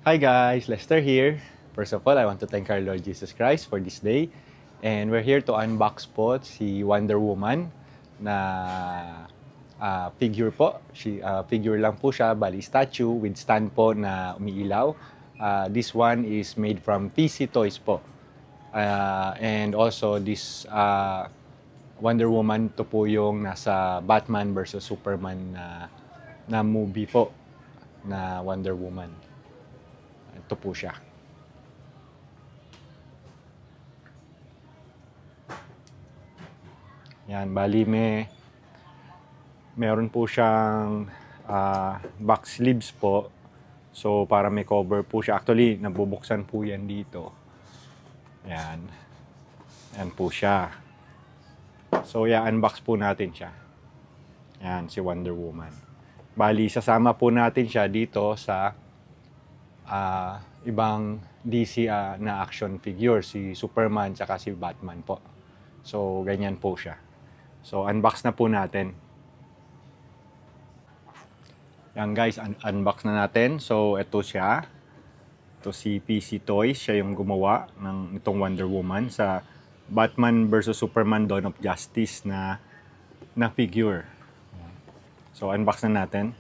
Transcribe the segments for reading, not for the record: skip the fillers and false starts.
Hi guys, Lester here. First of all, I want to thank our Lord Jesus Christ for this day. And we're here to unbox po si Wonder Woman na figure po. Figure lang po siya, bali statue with stand po na umiilaw. This one is made from PC Toys po. And also this Wonder Woman to po yung nasa Batman versus Superman na movie po na Wonder Woman. Ito po siya. Yan, bali meron po siyang box sleeves po. So, para may cover po siya. Actually, nabubuksan po yan dito. Yan. Yan po siya. So, unbox po natin siya. Yan, si Wonder Woman. Bali, sasama po natin siya dito sa ibang DC na action figure, si Superman tsaka si Batman po. So, ganyan po siya. So, unbox na po natin. Yan guys, unbox na natin. So, ito siya. Ito si PC Toys. Siya yung gumawa ng itong Wonder Woman sa Batman vs Superman Dawn of Justice na figure. So, unbox na natin.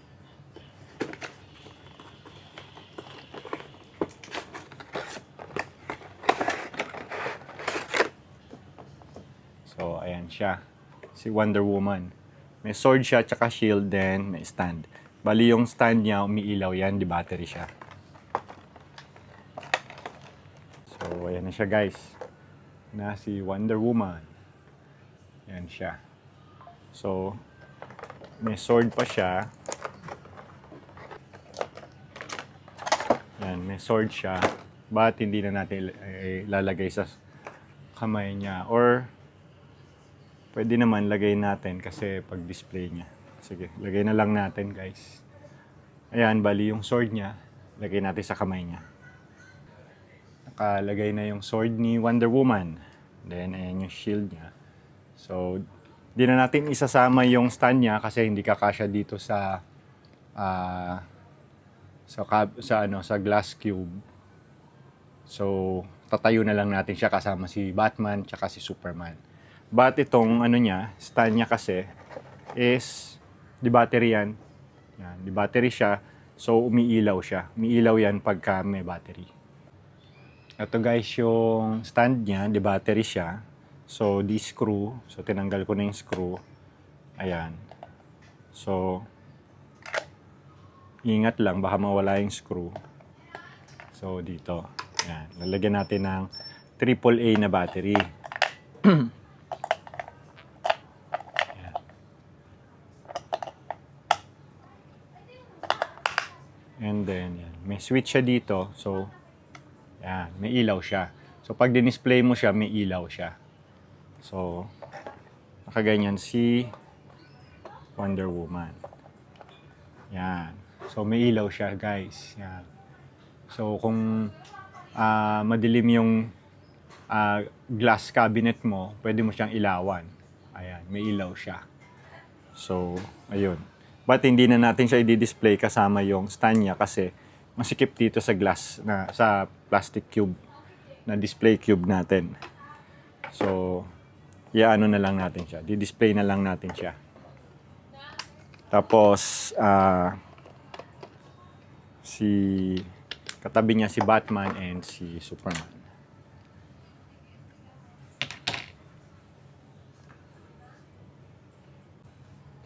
So, ayan siya. Si Wonder Woman. May sword siya, tsaka shield, then may stand. Bali yung stand niya, umiilaw yan, di battery siya. So, ayan na siya guys. Na si Wonder Woman. Ayan siya. So, may sword pa siya. Ayan, may sword siya. But hindi na natin ilalagay sa kamay niya. Or, pwede naman lagay natin kasi pag-display niya. Sige, lagay na lang natin guys. Ayan, bali yung sword niya, lagay natin sa kamay niya. Nakalagay na yung sword ni Wonder Woman. Then, ayan yung shield niya. So, di na natin isasama yung stand niya kasi hindi kakasya dito sa glass cube. So, tatayo na lang natin siya kasama si Batman tsaka si Superman. But itong stand niya kasi is di battery yan. Yan, di battery siya. So umiilaw siya. Umiilaw yan pagka may battery. Ito guys yung stand niya, di battery siya. So di screw. So tinanggal ko na yung screw. Ayan. So ingat lang baka mawala yung screw. So dito. Ayan. Lalagyan natin ng AAA na battery. And then, yan. May switch siya dito. So, yan. May ilaw siya. So, pag dinisplay mo siya, may ilaw siya. So, nakaganyan si Wonder Woman. Yan. So, may ilaw siya, guys. Yan. So, kung madilim yung glass cabinet mo, pwede mo siyang ilawan. Ayan. May ilaw siya. So, ayun. But hindi na natin siya i-display kasama yung stand niya kasi masikip dito sa glass sa plastic cube na display cube natin. So, ano na lang natin siya. Di-display na lang natin siya. Tapos katabi niya si Batman and si Superman.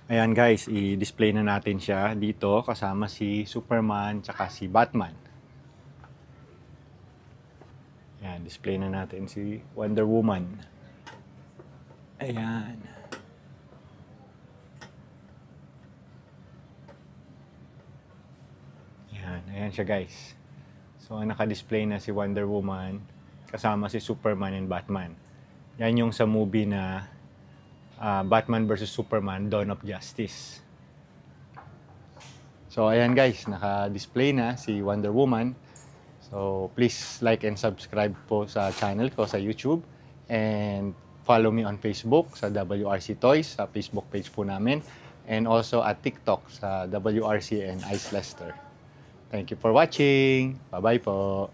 Ayan guys, i-display na natin siya dito kasama si Superman tsaka si Batman. Ayan, display na natin si Wonder Woman. Ayan. Ayan siya guys. So, naka-display na si Wonder Woman kasama si Superman and Batman. Yan yung sa movie na Batman vs Superman Dawn of Justice. So ayan guys, naka-display na si Wonder Woman. So please like and subscribe po sa channel ko sa YouTube and follow me on Facebook sa WRC Toys, sa Facebook page po namin, and also at TikTok sa WRC and Ice Lester. Thank you for watching. Bye-bye po.